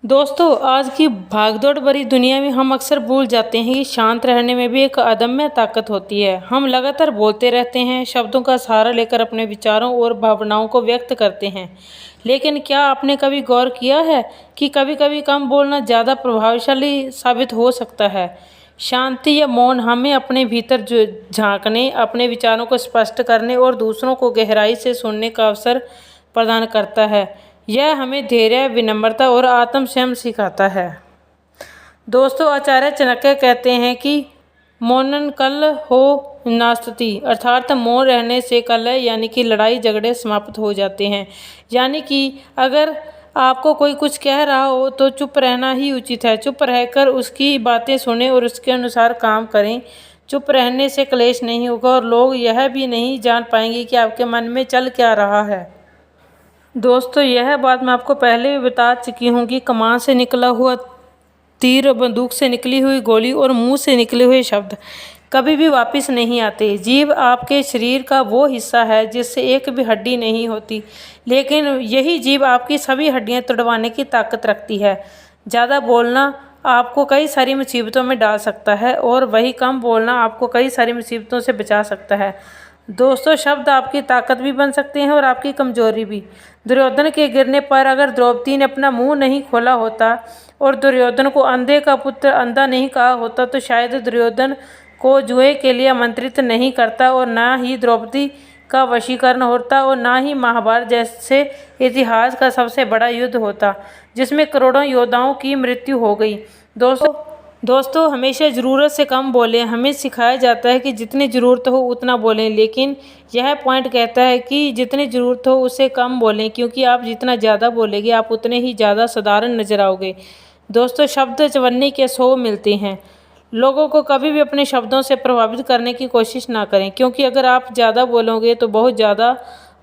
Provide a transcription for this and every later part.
दोस्तों, आज की भागदौड़ भरी दुनिया में हम अक्सर भूल जाते हैं कि शांत रहने में भी एक अदम्य ताकत होती है। हम लगातार बोलते रहते हैं, शब्दों का सहारा लेकर अपने विचारों और भावनाओं को व्यक्त करते हैं। लेकिन क्या आपने कभी गौर किया है कि कभी-कभी कम बोलना ज़्यादा प्रभावशाली साबित हो सकता है? शांति या मौन हमें अपने भीतर झांकने, अपने विचारों को स्पष्ट करने और दूसरों को गहराई से सुनने का अवसर प्रदान करता है। यह हमें धैर्य, विनम्रता और आत्म-संयम सिखाता है। दोस्तों, आचार्य चाणक्य कहते हैं कि मौनं कलहो नास्ति, अर्थात मौन रहने से कलह यानी कि लड़ाई झगड़े समाप्त हो जाते हैं। यानी कि अगर आपको कोई कुछ कह रहा हो तो चुप रहना ही उचित है। चुप रहकर उसकी बातें सुनें और उसके अनुसार काम करें। चुप रहने से क्लेश नहीं होगा और लोग यह भी नहीं जान पाएंगे कि आपके मन में चल क्या रहा है। दोस्तों, यह बात मैं आपको पहले भी बता चुकी हूँ कि कमान से निकला हुआ तीर, बंदूक से निकली हुई गोली और मुंह से निकले हुए शब्द कभी भी वापस नहीं आते। जीभ आपके शरीर का वो हिस्सा है जिससे एक भी हड्डी नहीं होती, लेकिन यही जीभ आपकी सभी हड्डियां तोड़वाने की ताकत रखती है। ज़्यादा बोलना आपको कई सारी मुसीबतों में डाल सकता है और वही कम बोलना आपको कई सारी मुसीबतों से बचा सकता है। दोस्तों, शब्द आपकी ताकत भी बन सकते हैं और आपकी कमजोरी भी। दुर्योधन के गिरने पर अगर द्रौपदी ने अपना मुंह नहीं खोला होता और दुर्योधन को अंधे का पुत्र अंधा नहीं कहा होता तो शायद दुर्योधन को जुए के लिए आमंत्रित नहीं करता और ना ही द्रौपदी का वशीकरण होता और ना ही महाभारत जैसे इतिहास का सबसे बड़ा युद्ध होता जिसमें करोड़ों योद्धाओं की मृत्यु हो गई। दोस्तों, हमेशा ज़रूरत से कम बोलें। हमें सिखाया जाता है कि जितनी ज़रूरत हो उतना बोलें, लेकिन यह पॉइंट कहता है कि जितनी ज़रूरत हो उससे कम बोलें, क्योंकि आप जितना ज़्यादा बोलेंगे आप उतने ही ज़्यादा साधारण नजर आओगे। दोस्तों, शब्द चवन्ने के 100 मिलते हैं। लोगों को कभी भी अपने शब्दों से प्रभावित करने की कोशिश ना करें, क्योंकि अगर आप ज़्यादा बोलोगे तो बहुत ज़्यादा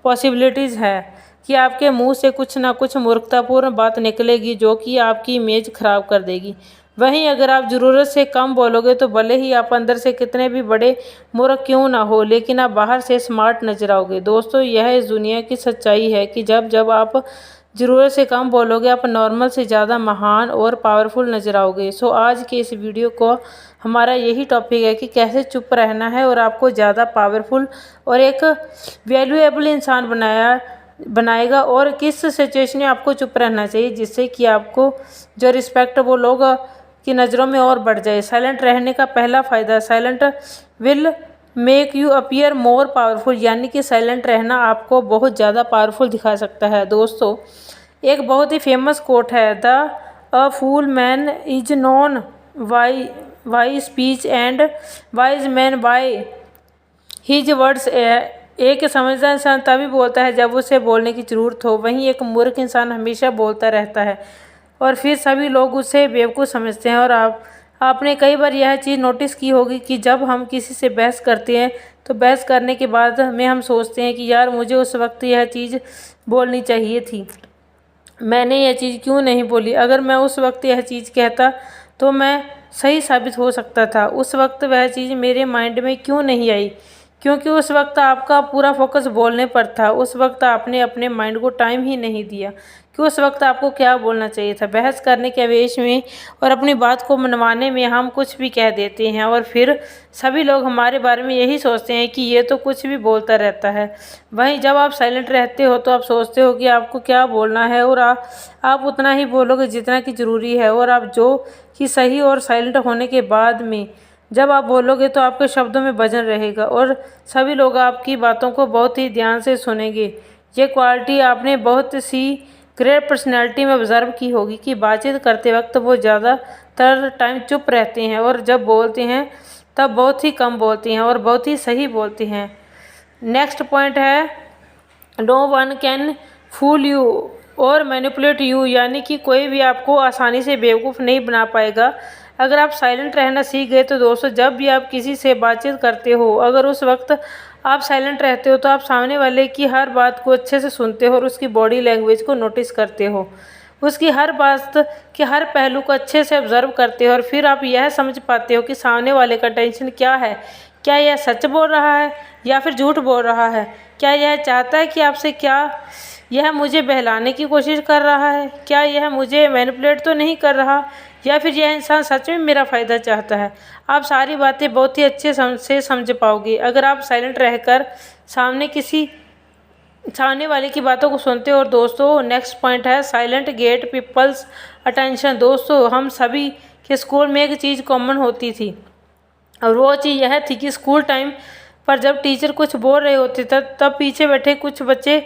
पॉसिबिलिटीज़ है कि आपके मुंह से कुछ ना कुछ मूर्खतापूर्ण बात निकलेगी जो कि आपकी इमेज खराब कर देगी। वहीं अगर आप ज़रूरत से कम बोलोगे तो भले ही आप अंदर से कितने भी बड़े मूर्ख क्यों ना हो, लेकिन आप बाहर से स्मार्ट नजर आओगे। दोस्तों, यह इस दुनिया की सच्चाई है कि जब जब आप ज़रूरत से कम बोलोगे आप नॉर्मल से ज़्यादा महान और पावरफुल नजर आओगे। सो आज के इस वीडियो को हमारा यही टॉपिक है कि कैसे चुप रहना है और आपको ज़्यादा पावरफुल और एक वैल्यूएबल इंसान बनाएगा और किस सिचुएशन में आपको चुप रहना चाहिए जिससे कि आपको जो रिस्पेक्ट वो लोग की नज़रों में और बढ़ जाए। साइलेंट रहने का पहला फ़ायदा, silent will make you appear more powerful, यानी कि साइलेंट रहना आपको बहुत ज़्यादा पावरफुल दिखा सकता है। दोस्तों, एक बहुत ही फेमस कोट है, a fool man is known by speech and wise man by his words. एक समझदार इंसान तभी बोलता है जब उसे बोलने की ज़रूरत हो, वहीं एक मूर्ख इंसान हमेशा बोलता रहता है और फिर सभी लोग उसे बेवकूफ़ समझते हैं। और आपने कई बार यह चीज़ नोटिस की होगी कि जब हम किसी से बहस करते हैं तो बहस करने के बाद हम सोचते हैं कि यार मुझे उस वक्त यह चीज़ बोलनी चाहिए थी, मैंने यह चीज़ क्यों नहीं बोली। अगर मैं उस वक्त यह चीज़ कहता तो मैं सही साबित हो सकता था। उस वक्त वह चीज़ मेरे माइंड में क्यों नहीं आई, क्योंकि उस वक्त आपका पूरा फोकस बोलने पर था। उस वक्त आपने अपने माइंड को टाइम ही नहीं दिया कि उस वक्त आपको क्या बोलना चाहिए था। बहस करने के आवेश में और अपनी बात को मनवाने में हम कुछ भी कह देते हैं और फिर सभी लोग हमारे बारे में यही सोचते हैं कि ये तो कुछ भी बोलता रहता है। वहीं जब आप साइलेंट रहते हो तो आप सोचते हो कि आपको क्या बोलना है और आप उतना ही बोलोगे जितना कि ज़रूरी है, और आप जो कि सही और साइलेंट होने के बाद में जब आप बोलोगे तो आपके शब्दों में वजन रहेगा और सभी लोग आपकी बातों को बहुत ही ध्यान से सुनेंगे। ये क्वालिटी आपने बहुत सी ग्रेट पर्सनैलिटी में ऑब्जर्व की होगी कि बातचीत करते वक्त वो ज़्यादातर टाइम चुप रहते हैं और जब बोलते हैं तब बहुत ही कम बोलते हैं और बहुत ही सही बोलते हैं। नेक्स्ट पॉइंट है, no one can fool you और मैनिपुलेट यू, यानी कि कोई भी आपको आसानी से बेवकूफ़ नहीं बना पाएगा। अगर आप साइलेंट रहना सीख गए तो दोस्तों, जब भी आप किसी से बातचीत करते हो, अगर उस वक्त आप साइलेंट रहते हो तो आप सामने वाले की हर बात को अच्छे से सुनते हो और उसकी बॉडी लैंग्वेज को नोटिस करते हो, उसकी हर बात के हर पहलू को अच्छे से ऑब्जर्व करते हो और फिर आप यह समझ पाते हो कि सामने वाले का टेंशन क्या है। क्या यह सच बोल रहा है या फिर झूठ बोल रहा है? क्या यह चाहता है कि आपसे क्या यह मुझे बहलाने की कोशिश कर रहा है? क्या यह मुझे मैनिपुलेट तो नहीं कर रहा? या फिर यह इंसान सच में मेरा फ़ायदा चाहता है? आप सारी बातें बहुत ही अच्छे से समझ पाओगे अगर आप साइलेंट रहकर सामने वाले की बातों को सुनते हो। और दोस्तों, नेक्स्ट पॉइंट है साइलेंट गेट पीपल्स अटेंशन। दोस्तों, हम सभी के स्कूल में एक चीज़ कॉमन होती थी, और वो चीज़ यह थी कि स्कूल टाइम पर जब टीचर कुछ बोल रहे होते तब पीछे बैठे कुछ बच्चे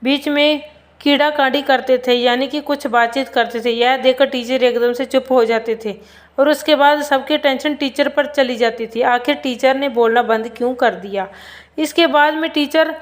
बीच में कीड़ा कांडी करते थे, यानी कि कुछ बातचीत करते थे। यह देखकर टीचर एकदम से चुप हो जाते थे और उसके बाद सबकी टेंशन टीचर पर चली जाती थी। आखिर टीचर ने बोलना बंद क्यों कर दिया? इसके बाद में टीचर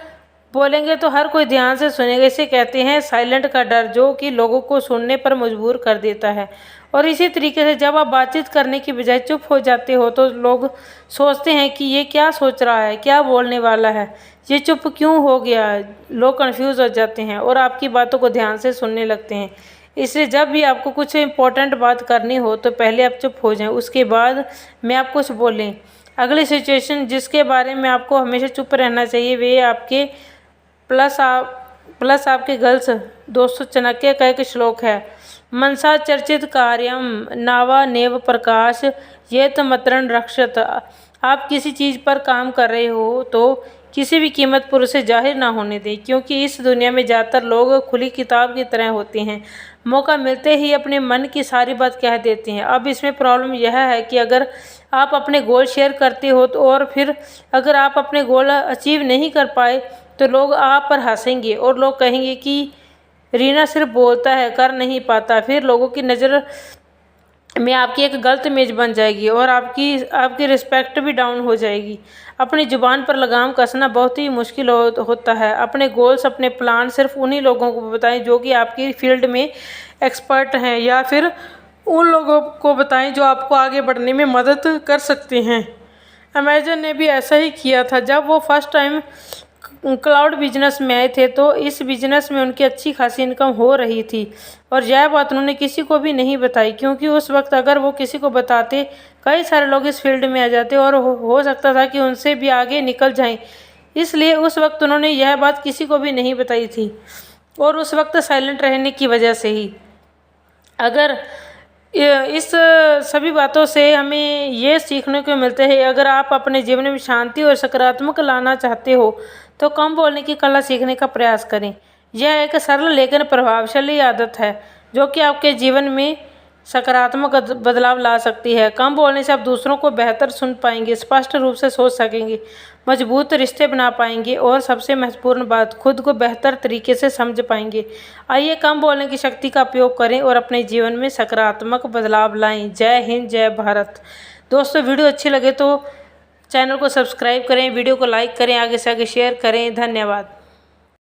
बोलेंगे तो हर कोई ध्यान से सुनेगा। इसे कहते हैं साइलेंट का डर, जो कि लोगों को सुनने पर मजबूर कर देता है। और इसी तरीके से जब आप बातचीत करने की बजाय चुप हो जाते हो तो लोग सोचते हैं कि ये क्या सोच रहा है, क्या बोलने वाला है, ये चुप क्यों हो गया। लोग कंफ्यूज हो जाते हैं और आपकी बातों को ध्यान से सुनने लगते हैं। इसलिए जब भी आपको कुछ इम्पोर्टेंट बात करनी हो तो पहले आप चुप हो जाएं, उसके बाद में आप कुछ बोलें। अगली सिचुएशन जिसके बारे में आपको हमेशा चुप रहना चाहिए वे आपके प्लस आपके गर्ल्स। दोस्तों, चाणक्य का एक श्लोक है, मनसा चर्चित कार्यम नावा नेव प्रकाश ये तमत्रण रक्षत। आप किसी चीज़ पर काम कर रहे हो तो किसी भी कीमत पर उसे जाहिर ना होने दें, क्योंकि इस दुनिया में ज़्यादातर लोग खुली किताब की तरह होते हैं, मौका मिलते ही अपने मन की सारी बात कह देते हैं। अब इसमें प्रॉब्लम यह है कि अगर आप अपने गोल शेयर करते हो तो और फिर अगर आप अपने गोल अचीव नहीं कर पाए तो लोग आप पर हंसेंगे और लोग कहेंगे कि रीना सिर्फ बोलता है, कर नहीं पाता। फिर लोगों की नज़र में आपकी एक गलत इमेज बन जाएगी और आपकी रिस्पेक्ट भी डाउन हो जाएगी। अपनी ज़ुबान पर लगाम कसना बहुत ही मुश्किल होता है। अपने गोल्स, अपने प्लान सिर्फ उन्हीं लोगों को बताएं जो कि आपकी फील्ड में एक्सपर्ट हैं, या फिर उन लोगों को बताएं जो आपको आगे बढ़ने में मदद कर सकते हैं। अमेजन ने भी ऐसा ही किया था। जब वो फर्स्ट टाइम क्लाउड बिजनेस में आए थे तो इस बिजनेस में उनकी अच्छी खासी इनकम हो रही थी, और यह बात उन्होंने किसी को भी नहीं बताई, क्योंकि उस वक्त अगर वो किसी को बताते कई सारे लोग इस फील्ड में आ जाते और हो सकता था कि उनसे भी आगे निकल जाएं। इसलिए उस वक्त उन्होंने यह बात किसी को भी नहीं बताई थी, और उस वक्त साइलेंट रहने की वजह से ही। अगर इस सभी बातों से हमें ये सीखने को मिलते हैं, अगर आप अपने जीवन में शांति और सकारात्मक लाना चाहते हो तो कम बोलने की कला सीखने का प्रयास करें। यह एक सरल लेकिन प्रभावशाली आदत है जो कि आपके जीवन में सकारात्मक बदलाव ला सकती है। कम बोलने से आप दूसरों को बेहतर सुन पाएंगे, स्पष्ट रूप से सोच सकेंगे, मजबूत रिश्ते बना पाएंगे और सबसे महत्वपूर्ण बात, खुद को बेहतर तरीके से समझ पाएंगे। आइए कम बोलने की शक्ति का उपयोग करें और अपने जीवन में सकारात्मक बदलाव लाएं। जय हिंद, जय भारत। दोस्तों, वीडियो अच्छी लगे तो चैनल को सब्सक्राइब करें, वीडियो को लाइक करें, आगे से आगे शेयर करें। धन्यवाद।